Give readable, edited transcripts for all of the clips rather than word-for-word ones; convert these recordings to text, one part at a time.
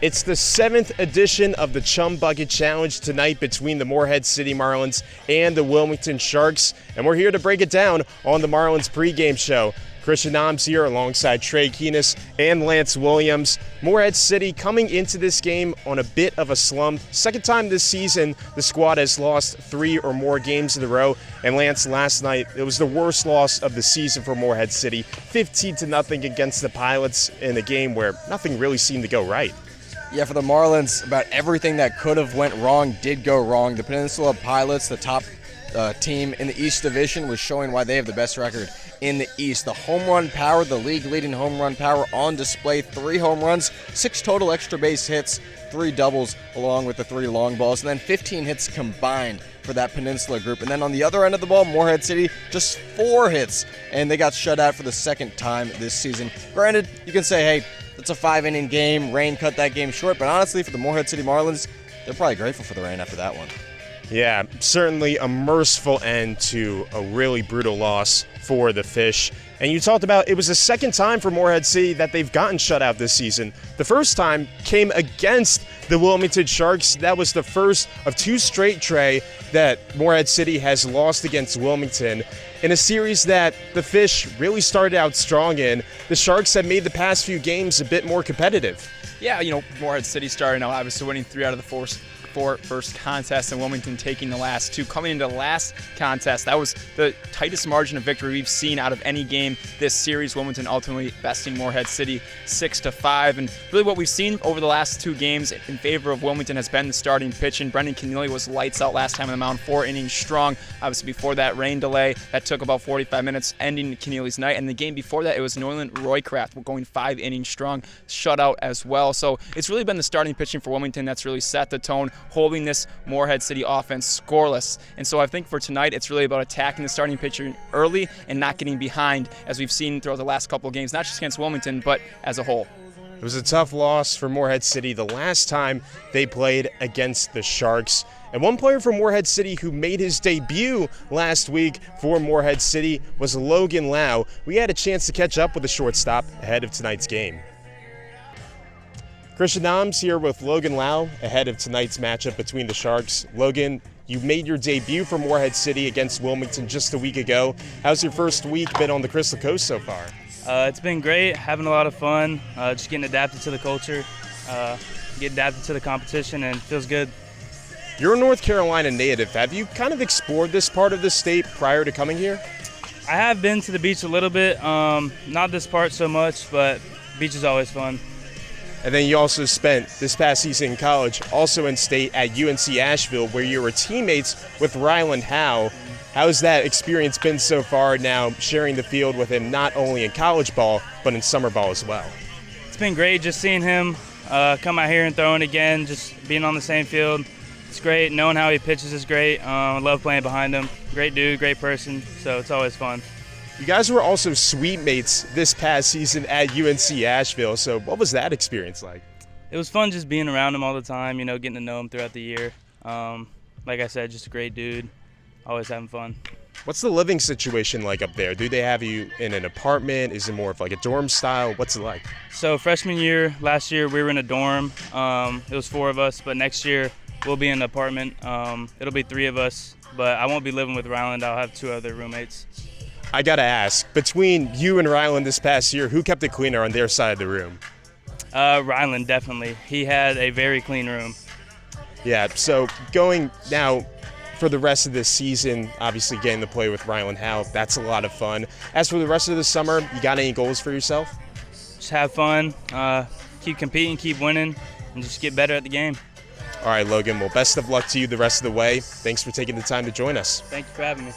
It's the 7th edition of the Chum Bucket Challenge tonight between the Morehead City Marlins and the Wilmington Sharks, and we're here to break it down on the Marlins pregame show. Christian Noms here alongside Trey Keenis and Lance Williams. Morehead City coming into this game on a bit of a slump. Second time this season the squad has lost 3 or more games in a row. And Lance, last night it was the worst loss of the season for Morehead City. 15-0 against the Pilots in a game where nothing really seemed to go right. Yeah, for the Marlins, about everything that could have went wrong did go wrong. The Peninsula Pilots, the top team in the East Division, was showing why they have the best record in the East. The home run power, the league-leading home run power on display. 3 home runs, 6 total extra base hits, 3 doubles along with the 3 long balls, and then 15 hits combined for that Peninsula group. And then on the other end of the ball, Morehead City, just 4 hits, and they got shut out for the second time this season. Granted, you can say, hey, it's a 5-inning game, rain cut that game short, but honestly, for the Morehead City Marlins, they're probably grateful for the rain after that one. Yeah, certainly a merciful end to a really brutal loss for the Fish. And you talked about it was the second time for Morehead City that they've gotten shut out this season. The first time came against the Wilmington Sharks. That was the first of 2 straight, Trey, that Morehead City has lost against Wilmington in a series that the Fish really started out strong in. The Sharks have made the past few games a bit more competitive. Yeah, Morehead City starting out obviously winning 3 out of the 4 first contests, and Wilmington taking the last 2. Coming into the last contest, that was the tightest margin of victory we've seen out of any game this series. Wilmington ultimately besting Morehead City 6-5, and really what we've seen over the last 2 games in favor of Wilmington has been the starting pitching. Brendan Keneally was lights out last time on the mound, 4 innings strong. Obviously before that rain delay, that took about 45 minutes, ending Keneally's night, and the game before that it was Nolan Roycraft going 5 innings strong, shutout as well. So it's really been the starting pitching for Wilmington that's really set the tone, holding this Morehead City offense scoreless. And so I think for tonight, it's really about attacking the starting pitcher early and not getting behind, as we've seen throughout the last couple of games, not just against Wilmington, but as a whole. It was a tough loss for Morehead City the last time they played against the Sharks. And one player from Morehead City who made his debut last week for Morehead City was Logan Lau. We had a chance to catch up with the shortstop ahead of tonight's game. Christian Noms here with Logan Lau ahead of tonight's matchup between the Sharks. Logan, you made your debut for Morehead City against Wilmington just a week ago. How's your first week been on the Crystal Coast so far? It's been great, having a lot of fun, just getting adapted to the culture, getting adapted to the competition, and it feels good. You're a North Carolina native. Have you kind of explored this part of the state prior to coming here? I have been to the beach a little bit, not this part so much, but beach is always fun. And then you also spent this past season in college, also in state at UNC Asheville, where you were teammates with Ryland Howe. How's that experience been so far now, sharing the field with him not only in college ball, but in summer ball as well? It's been great just seeing him come out here and throwing again, just being on the same field. It's great. Knowing how he pitches is great. I love playing behind him. Great dude, great person, so it's always fun. You guys were also suite mates this past season at UNC Asheville, so what was that experience like? It was fun just being around him all the time, getting to know him throughout the year. Like I said, just a great dude, always having fun. What's the living situation like up there? Do they have you in an apartment? Is it more of like a dorm style? What's it like? So freshman year, last year, we were in a dorm. It was 4 of us, but next year we'll be in an apartment. It'll be 3 of us, but I won't be living with Ryland. I'll have 2 other roommates. I gotta ask, between you and Ryland this past year, who kept it cleaner on their side of the room? Ryland, definitely. He had a very clean room. Yeah, so going now for the rest of this season, obviously getting to play with Ryland Howe, that's a lot of fun. As for the rest of the summer, you got any goals for yourself? Just have fun, keep competing, keep winning, and just get better at the game. All right, Logan, well, best of luck to you the rest of the way. Thanks for taking the time to join us. Thank you for having me.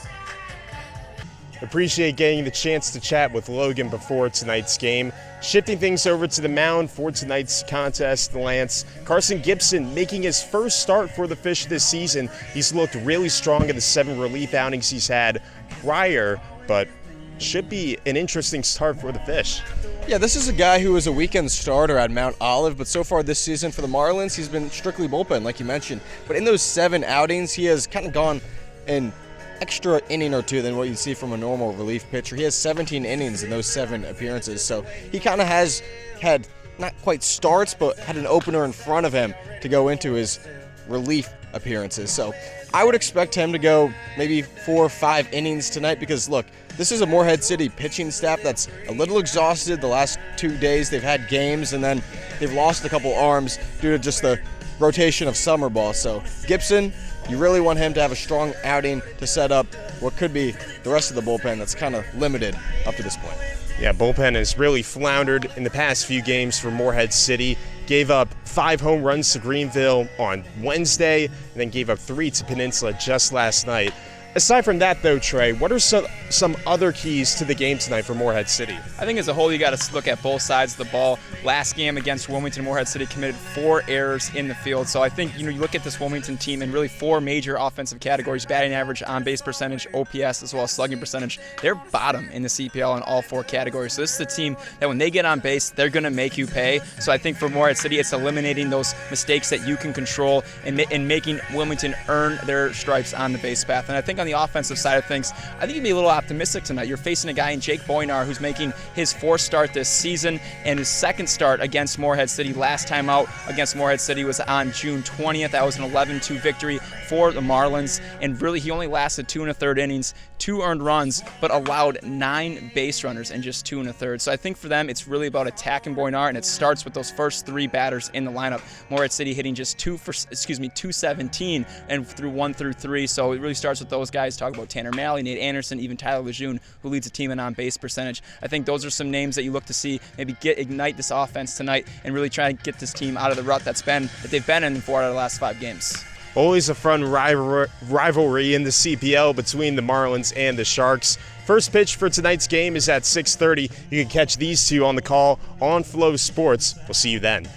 Appreciate getting the chance to chat with Logan before tonight's game. Shifting things over to the mound for tonight's contest, Lance. Carson Gibson making his first start for the Fish this season. He's looked really strong in the 7 relief outings he's had prior, but should be an interesting start for the Fish. Yeah, this is a guy who was a weekend starter at Mount Olive, but so far this season for the Marlins, he's been strictly bullpen, like you mentioned. But in those 7 outings, he has kind of gone in extra inning or 2 than what you'd see from a normal relief pitcher. He has 17 innings in those 7 appearances, so he kind of has had not quite starts, but had an opener in front of him to go into his relief appearances. So I would expect him to go maybe 4 or 5 innings tonight because, look, this is a Morehead City pitching staff that's a little exhausted. The last 2 days they've had games, and then they've lost a couple arms due to just the rotation of summer ball. So Gibson, you really want him to have a strong outing to set up what could be the rest of the bullpen that's kind of limited up to this point. Yeah, bullpen has really floundered in the past few games for Morehead City. Gave up 5 home runs to Greenville on Wednesday, and then gave up 3 to Peninsula just last night. Aside from that, though, Trey, what are some other keys to the game tonight for Morehead City? I think as a whole, you got to look at both sides of the ball. Last game against Wilmington, Morehead City committed 4 errors in the field. So I think, you look at this Wilmington team in really 4 major offensive categories: batting average, on-base percentage, OPS, as well as slugging percentage. They're bottom in the CPL in all 4 categories. So this is a team that when they get on base, they're going to make you pay. So I think for Morehead City, it's eliminating those mistakes that you can control and making Wilmington earn their stripes on the base path. And I think on the offensive side of things, I think you'd be a little optimistic tonight. You're facing a guy in Jake Boynar who's making his 4th start this season and his 2nd start against Morehead City. Last time out against Morehead City was on June 20th. That was an 11-2 victory for the Marlins, and really he only lasted 2 1/3 innings, 2 earned runs, but allowed 9 base runners in just 2 1/3. So I think for them it's really about attacking Boynar, and it starts with those first 3 batters in the lineup. Morehead City hitting just 217 and through 1 through 3. So it really starts with those guys. Talk about Tanner Malley, Nate Anderson, even Tyler Lejeune, who leads the team in on-base percentage. I think those are some names that you look to see maybe ignite this offense tonight and really try to get this team out of the rut that they've been in 4 out of the last 5 games. Always a fun rivalry in the CPL between the Marlins and the Sharks. First pitch for tonight's game is at 6:30. You can catch these two on the call on Flow Sports. We'll see you then.